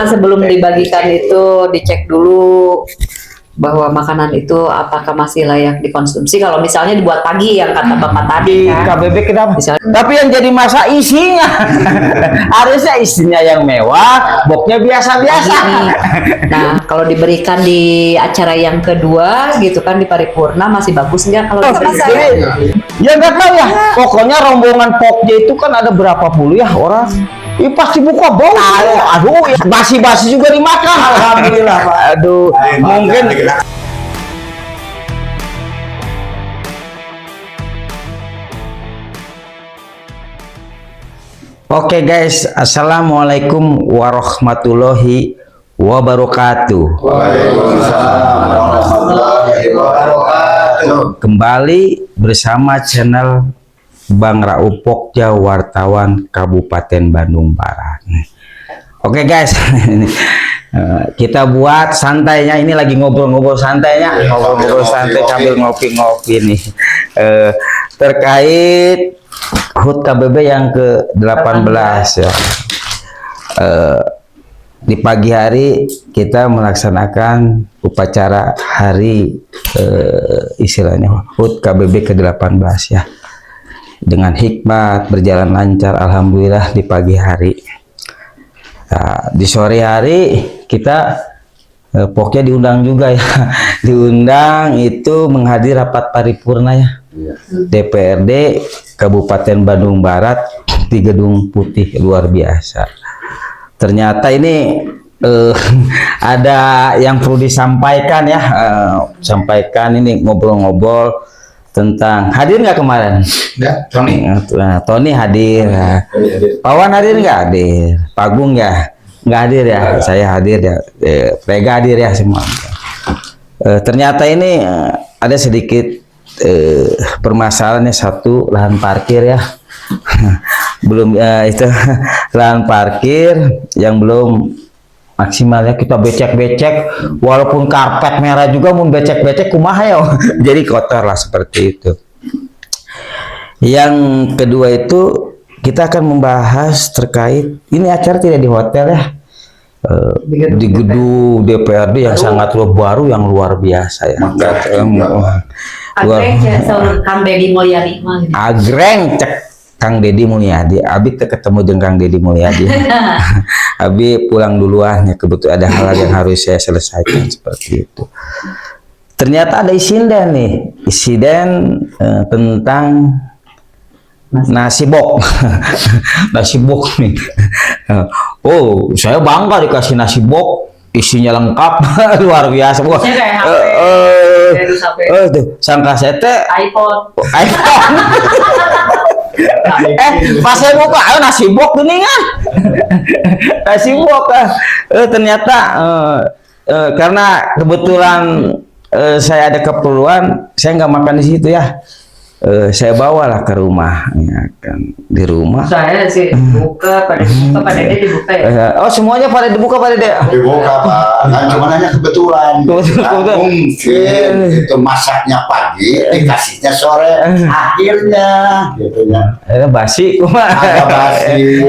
sebelum dibagikan itu dicek dulu bahwa makanan itu apakah masih layak dikonsumsi. Kalau misalnya dibuat pagi yang kata Bapak tadi Di kan. KBB kenapa? Misalnya- Tapi yang jadi masa isinya. Harusnya isinya yang mewah, boknya biasa-biasa. Nah, kalau diberikan di acara yang kedua gitu kan di paripurna masih bagus nggak kalau Ya nggak tahu ya. Pokoknya rombongan poknya itu kan ada berapa puluh ya orang. Pasti buka bau. Aduh, basi-basi juga dimakan. Alhamdulillah, Pak. Aduh, mungkin Oke guys, assalamualaikum warahmatullahi wabarakatuh. Kembali bersama channel Bang Rauf Pokja, wartawan Kabupaten Bandung Barat. Oke guys, kita buat santainya, ini lagi ngobrol-ngobrol santainya, ngobrol-ngobrol santai sambil ngopi-ngopi nih, terkait HUT KBB yang ke-18 ya. Di pagi hari kita melaksanakan upacara hari istilahnya HUT KBB ke-18 ya. Dengan hikmat, berjalan lancar, alhamdulillah di pagi hari. Nah, di sore hari kita pokoknya diundang juga ya. Diundang itu menghadiri rapat paripurna ya. DPRD Kabupaten Bandung Barat di Gedung Putih, luar biasa. Ternyata ini ada yang perlu disampaikan ya. Sampaikan ini ngobrol-ngobrol tentang, hadir nggak kemarin? Ya, Tony. Nah, Tony hadir. Pawan hadir nggak? Hadir. Pagung ya? Nggak hadir ya? Saya hadir ya. Prega hadir ya semua. Ternyata ini ada sedikit permasalahannya, satu lahan parkir ya. Belum itu lahan parkir yang belum maksimal ya, kita becek-becek walaupun karpet merah juga mau becek-becek kumaha ya. Jadi kotor lah seperti itu. Yang kedua itu kita akan membahas terkait, ini acara tidak di hotel ya, di gedung DPRD yang sangat baru, yang luar biasa ya. Agreng ya, Kang Deddy Mulyadi mah. Agreng cek Kang Deddy Mulyadi. Abi ketemu dengan Kang Deddy Mulyadi. Abi pulang duluan ya, kebetulan ada hal yang harus saya selesaikan seperti itu. Ternyata ada insiden nih, tentang nasi bok. Nasi bok nih. Oh, saya bangga dikasih nasi bok, isinya lengkap. Luar biasa. Wah. Tuh, sangka sete iPhone. Pas saya buka, ayo nasi bok ini kan. Nasi bok ternyata karena kebetulan saya ada keperluan, saya nggak makan di situ ya. Saya bawalah ke rumah ya kan, di rumah. Saya sih buka pada dia dibuka ya. Oh, semuanya pada dibuka pada dia. Dibuka Pak, kan cuma hanya kebetulan. Nah, mungkin itu masaknya pagi, dikasihnya sore, akhirnya gitu ya. Basi kumaha. Agak basi.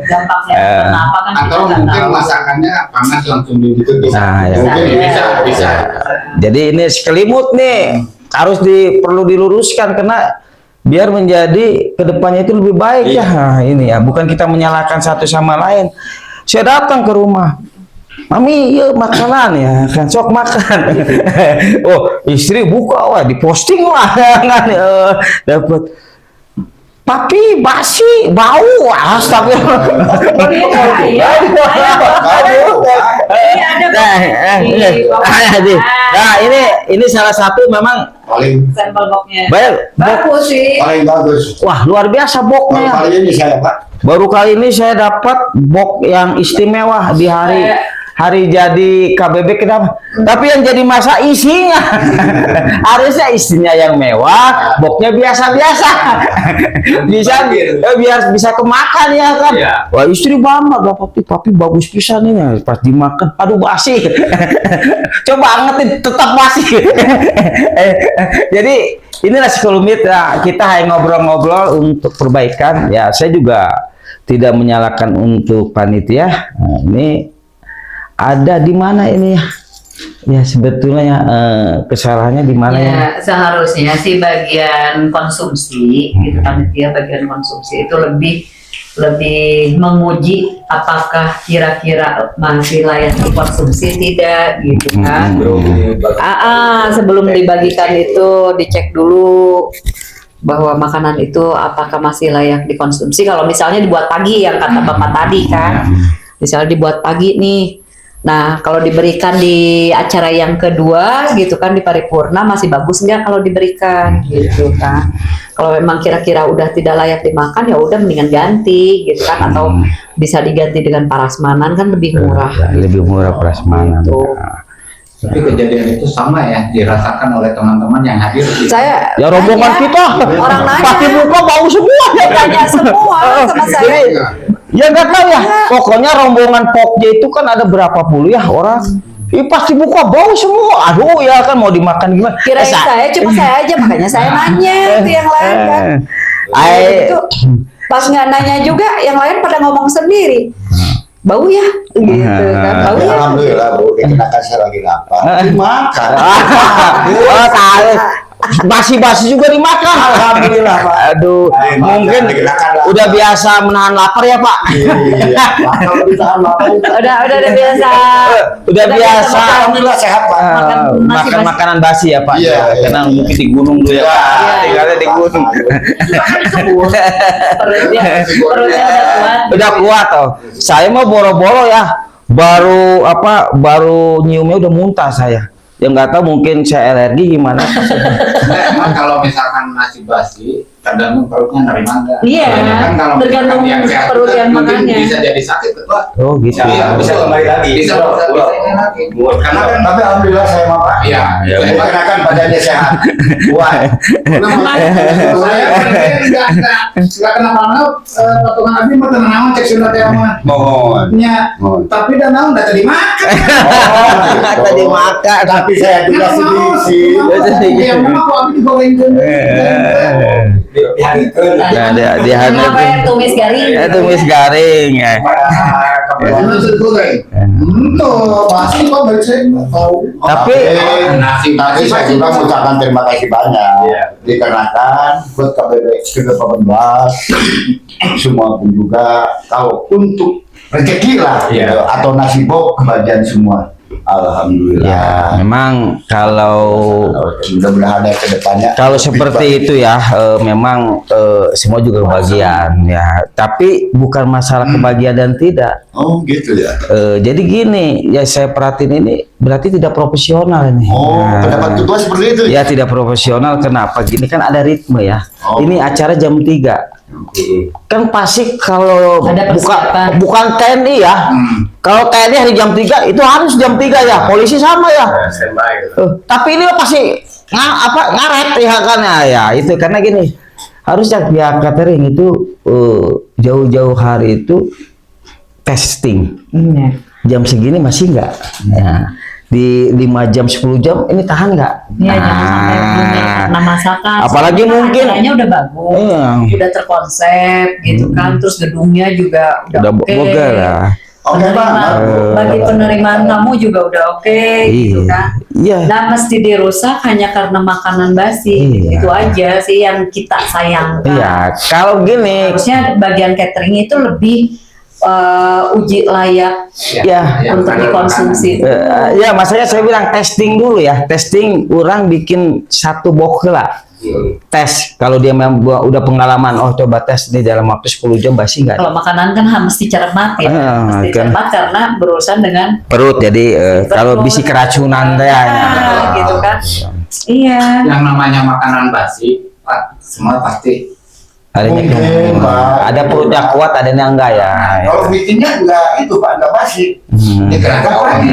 Dampaknya kenapa kan kita Atau nggak mungkin tahu. masakannya panas langsung gitu bisa. Nah, ya. Mungkin bisa. Jadi ini sekelimut nih, harus perlu diluruskan karena biar menjadi kedepannya itu lebih baik ya. Nah, ini ya, bukan kita menyalahkan satu sama lain. Saya datang ke rumah, Mami, yuk makanan ya kan, sok makan. Oh, istri buka, wah diposting lah kan, dapat. Tapi basi, bau, astagfirullah. Nah, ini salah satu memang Paling sampel boxnya. bagus sih. paling bagus. Wah, luar biasa boknya. Baru kali ini saya Pak. Baru kali ini saya dapat bok yang istimewa di hari jadi KBB. Kenapa? Tapi yang jadi masa isinya. Harusnya isinya yang mewah, boknya biasa-biasa. biar bisa kemakan ya kan. Wah, istri bangga dapat, tapi bagus pisan nih. Pas dimakan, aduh basi. Coba angetin, tetap basi. Jadi inilah sekelumit ya, kita hanya ngobrol-ngobrol untuk perbaikan ya. Saya juga tidak menyalahkan untuk panitia. Nah, ini ada di mana ini ya? Ya sebetulnya kesalahannya di mana ya? Ya, seharusnya sih bagian konsumsi, gitu panitia bagian konsumsi itu lebih menguji apakah kira-kira masih layak dikonsumsi tidak, gitu kan? Sebelum dibagikan itu dicek dulu bahwa makanan itu apakah masih layak dikonsumsi. Kalau misalnya dibuat pagi yang kata Bapak tadi kan, misalnya dibuat pagi nih. Nah, kalau diberikan di acara yang kedua gitu kan di paripurna masih bagus nggak kalau diberikan gitu kan. Kalau memang kira-kira udah tidak layak dimakan ya udah mendingan ganti gitu kan, atau bisa diganti dengan prasmanan kan lebih murah. Lebih murah prasmanan. Gitu. Tapi kejadian itu sama ya dirasakan oleh teman-teman yang hadir di Saya Ya rombongan nanya, kita orang nanya. pasti buka bau semua ya. Tanya semua sama saya. Ya nggak tahu ya. Pokoknya rombongan Pokja itu kan ada berapa puluh ya orang. Pasti buka bau semua. Aduh ya kan mau dimakan gimana? Kirain saya cuma saya aja, makanya saya nanya itu yang lain kan. Itu pas nggak nanya juga yang lain pada ngomong sendiri. Bau ya gitu kan. Bau Ya, ya. alhamdulillah Bu, dikenakan saya lagi lapar. Dimakan. Oh, tahu. Basi-basi juga dimakan. Alhamdulillah, Pak. Aduh, mungkin udah biasa menahan lapar ya Pak. Iya. Kalau ditahan lapar itu. Udah biasa. Udah biasa. Alhamdulillah sehat, Pak. Makan nasi Makan basi. makanan basi ya Pak. Iya, iya. Karena mungkin di gunung dulu ya Pak. Iya. Tinggalnya di gunung. Perutnya udah kuat. Udah kuat toh. Saya mau boro-boro ya. Baru nyiumnya udah muntah saya. Ya nggak tahu mungkin saya alergi gimana. Emang kalau misalkan nasi basi tergantung perutnya nerima enggak. Iya, Kan kalau tergantung misalkan yang sehat perut juga yang mungkin makannya. bisa jadi sakit ketua. Oh gitu. Iya, bisa kembali lagi. Bisa ini lagi. Karena kan Tapi alhamdulillah saya mau Pak. Iya, iya. Dikenakan badannya sehat. Kuat. saya nggak kenapa-napa patungan abdi mah tenang naon cek sunat teh mah. Mohon. Nya, Mohon. tapi dan naon da tadi makan. Tadi makan. Tapi saya juga sedikit. Yang mah kok abdi digorengkeun. Nah, di Apa yang tumis garing? tumis garing ya. Maksud goreng. Tuh, basi kok baik saya nggak tahu. Tapi Tapi saya juga mengucapkan terima kasih banyak. Iya. Dikarenakan buat KBB ke-18 semua pun juga tahu untuk rezeki lah Iya. gitu, atau nasibok kebagian semua. ya Alhamdulillah. memang kalau Mudah-mudahan ya ke depannya. Kalau seperti itu ya, memang semua juga kebagian ya. Tapi bukan masalah kebagian dan tidak. Oh gitu ya. Jadi gini, ya saya perhatiin ini berarti tidak profesional ini. Oh, Nah, pendapat ketua seperti itu. ya tidak profesional. Kenapa? Gini kan ada ritme ya. Oh. Ini acara jam 3. Kan pasti kalau Ada persiapan. bukan TNI ya. Kalau TNI hari jam 3 itu harus jam 3 ya. Polisi sama ya. Tapi ini pasti ngaret ya kan ya itu karena gini harusnya pihak catering itu jauh-jauh hari itu testing Iya. jam segini masih enggak ya, di 5 jam 10 jam ini tahan nggak. Iya, jangan sampai belum pernah masakan. Apalagi Soalnya mungkin acaranya udah bagus, Iya. udah terkonsep gitu kan, terus gedungnya juga udah oke. boga lah. Oke Pak. Bagi penerimaan tamu juga udah oke gitu kan. Iya. Nah, mesti dirusak hanya karena makanan basi. Iya. Itu aja sih yang kita sayangkan. Iya, kalau gini Harusnya bagian catering itu lebih uji layak ya untuk dikonsumsi. ya maksudnya saya bilang testing dulu ya. Testing orang bikin satu box lah. Tes kalau dia memang udah pengalaman coba tes nih dalam waktu 10 jam basi nggak Kalau makanan kan mesti cermat ya, mesti kan. cermat karena berurusan dengan perut jadi kalau bisi keracunan teh Nah, gitu kan. Iya. Yang namanya makanan basi, Pak, semua pasti Mungkin, Pak. ada perutnya kuat ada yang enggak ya. Kalau bikinnya enggak itu Pak, enggak basi. Dikarenakan pagi.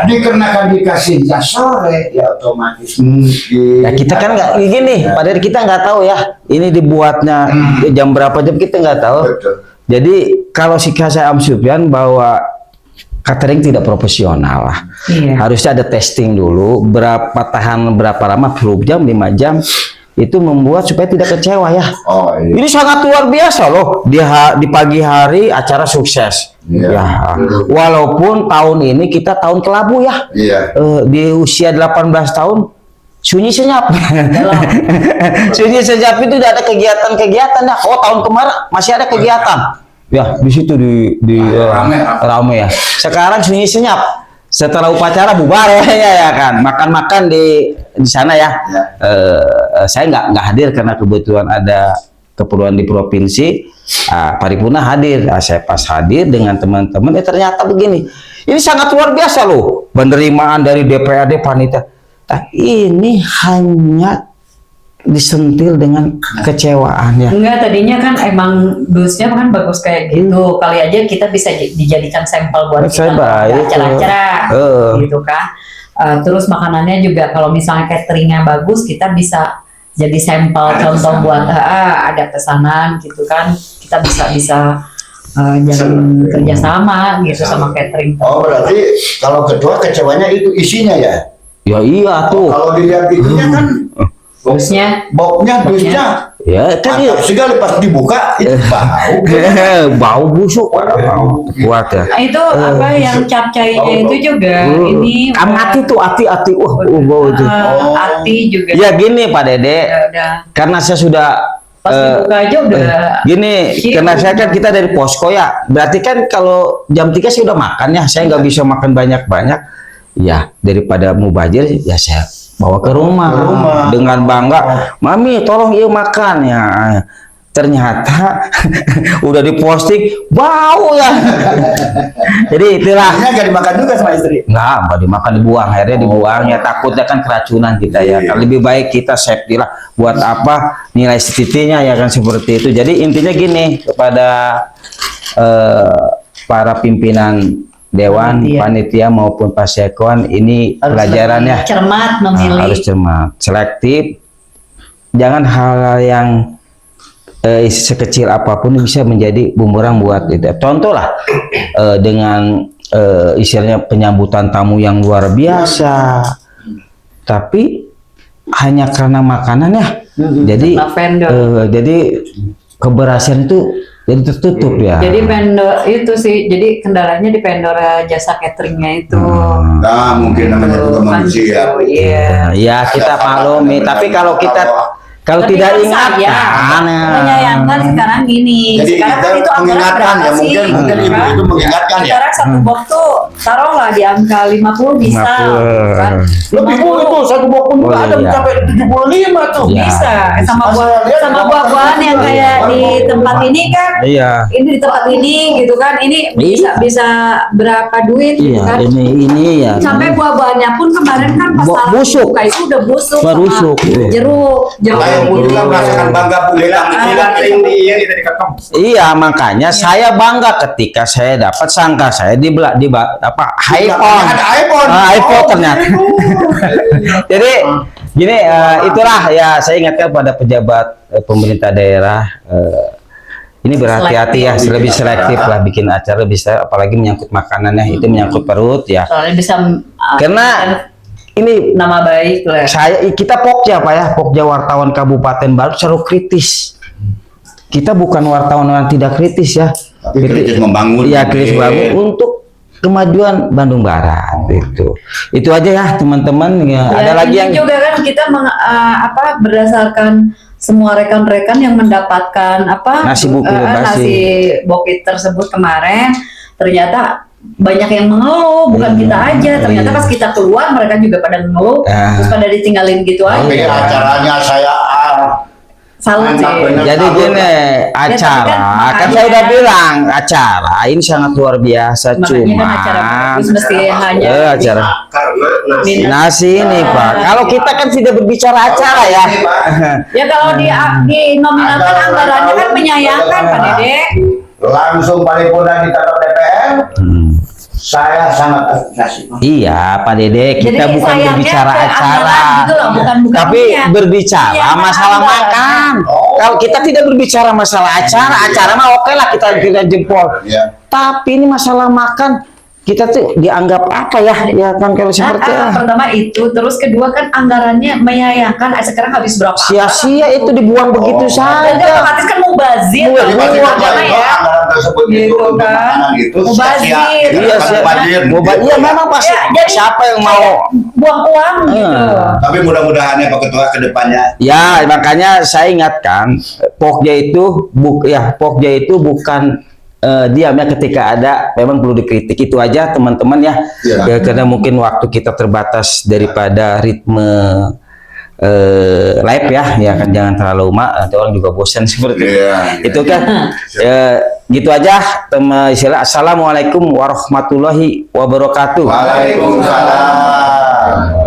Dikarenakan dikasihnya sore, ya otomatis mungkin. Ya kita kan nggak gini, padahal kita nggak tahu ya ini dibuatnya jam berapa jam kita nggak tahu. Betul. Jadi kalau si saya Am Sufyan bahwa catering tidak profesional lah. Iya. Harusnya ada testing dulu berapa tahan berapa lama 10 jam 5 jam itu membuat supaya tidak kecewa ya. Oh iya. Ini sangat luar biasa loh. Di pagi hari acara sukses. Iya. Ya, walaupun tahun ini kita tahun kelabu ya. Iya. Di usia 18 tahun sunyi senyap. Sunyi senyap itu tidak ada kegiatan-kegiatan ya. Oh, tahun kemarin masih ada kegiatan. Ya, di situ rame ya. Sekarang sunyi senyap. Setelah upacara bubar ya kan. Makan-makan di sana ya. Saya nggak hadir karena kebetulan ada keperluan di provinsi. Paripurna hadir. Saya pas hadir dengan teman-teman. Ternyata begini. Ini sangat luar biasa loh. Penerimaan dari DPRD panitia. Nah, ini hanya disentil dengan kecewaan ya. Enggak, tadinya kan emang dusnya kan bagus kayak gitu. Kali aja kita bisa dijadikan sampel buat kita acara-acara gitu kan. Terus makanannya juga kalau misalnya cateringnya bagus, kita bisa jadi sampel contoh buat ada pesanan gitu kan. Kita bisa jalan kerjasama gitu sama catering. Oh, berarti kalau kedua kecewanya itu isinya ya? Ya iya tuh. Kalau dilihat itunya kan Dusnya, dusnya. Ya kan Mantap sekali pas dibuka itu bau. bau busuk kuat ya. itu apa yang capcainya itu juga ini Amati tuh hati-hati bau itu. hati juga. Ya gini Pak Dede, Udah. karena saya sudah Pas dibuka aja udah gini, cium. karena saya kan kita dari posko ya, berarti kan kalau jam 3 saya udah makan ya, saya nggak bisa makan banyak-banyak, ya daripada mubazir ya saya bawa ke rumah, dengan bangga, mami tolong yuk makan ya. Ternyata udah diposting bau ya. Jadi itulah. Akhirnya gak dimakan juga sama istri. Nggak dimakan, dibuang, akhirnya dibuang ya, takutnya kan keracunan kita ya. Lebih baik kita safety lah, buat apa nilai STT-nya ya kan, seperti itu. Jadi intinya gini kepada para pimpinan dewan, panitia maupun pasekon, ini pelajarannya cermat memilih. harus cermat, selektif, jangan hal yang sekecil apapun bisa menjadi bumerang buat itu. Contoh lah dengan istilahnya penyambutan tamu yang luar biasa, tapi hanya karena makanan ya, jadi keberhasilan itu jadi tertutup ya. Jadi vendor itu sih, jadi kendalanya di vendor jasa cateringnya itu. Nah, mungkin namanya juga manusia. Iya. Ya kita maklumi, tapi kalau Tapi tidak kan ingat menyayangkan sekarang gini. Jadi Sekarang kita kan itu anggaran mengingatkan berapa ya, sih? mungkin Gitu ibu kan? itu mengingatkan ya. Sekarang satu box tuh taruhlah di angka 50 bisa. 50. Kan? Lebih murah tuh, satu box pun juga ada mencapai 75 tuh. Iya. Bisa. Sama Saya lihat buah-buahan yang kayak di tempat ini kan. Iya. Ini di tempat ini gitu kan. Ini bisa berapa duit gitu Iya, kan. ini ya. Sampai buah-buahnya pun kemarin kan pas Busuk. buka itu udah busuk Berusuk, sama iya. jeruk Saya pun juga merasakan bangga boleh Iya, makanya saya bangga ketika saya dapat, sangka saya di iPhone. Ada iPhone. iPhone Oh, ternyata. Jadi gini, itulah ya, saya ingatkan pada pejabat pemerintah daerah, ini berhati-hati ya, lebih selektif lah bikin acara, bisa apalagi menyangkut makanannya, itu menyangkut perut ya. soalnya bisa Karena ini nama baik lah. kita Pokja Pak ya, Pokja wartawan Kabupaten Baru selalu kritis. Kita bukan wartawan yang tidak kritis ya. Tapi kritis membangun. Iya, kritis membangun untuk kemajuan Bandung Barat itu. Itu aja ya teman-teman ya. Ada lagi yang juga kan kita berdasarkan semua rekan-rekan yang mendapatkan Nasi bukit nasi bukit tersebut kemarin, ternyata banyak yang mengeluh, bukan kita aja. Ternyata pas kita keluar mereka juga pada mengeluh, terus pada ditinggalin gitu Tapi aja. acaranya saya Salut sih. jadi gini, acara kan saya udah bilang acara ini sangat luar biasa, Makanya cuma kan acara bagus mesti hanya acara karena nasi ini Pak. Kalau kita kan tidak berbicara acara ya. ya kalau di nominalkan anggarannya kan menyayangkan Pak Dede. langsung paripurna ditangkap DPR, saya sangat apresiasi. Iya Pak Dede, kita Jadi bukan sayangnya berbicara ke acara, anggaran gitu loh, bukan tapi niat. berbicara Iya, masalah anggaran. makan. Kalau kita tidak berbicara masalah acara mah oke lah kita jempol. Ya. Tapi ini masalah makan, kita tuh dianggap apa ya kan kalau seperti pertama itu, terus kedua kan anggarannya menyayangkan. Sekarang habis berapa? sia-sia itu dibuang begitu Dan saja. otomatis kan mubazir, Iya, Dibagi agama ya. anggaran tersebut itu Gitu untuk kan. makanan itu Mubazir. sia-sia. Iya, Mubazir. iya memang pasti. Ya, jadi Siapa yang mau? buang uang gitu. Tapi mudah-mudahan ya Pak Ketua ke depannya. Ya, makanya saya ingatkan, Pokja itu Pokja itu bukan diam ya ketika ada memang perlu dikritik, itu aja teman-teman ya. Ya. Ya, karena mungkin waktu kita terbatas daripada ritme live ya kan, jangan terlalu lama, nanti orang juga bosan seperti itu. Iya. Itu kan gitu aja teman istilah. Assalamualaikum warahmatullahi wabarakatuh. Waalaikumsalam.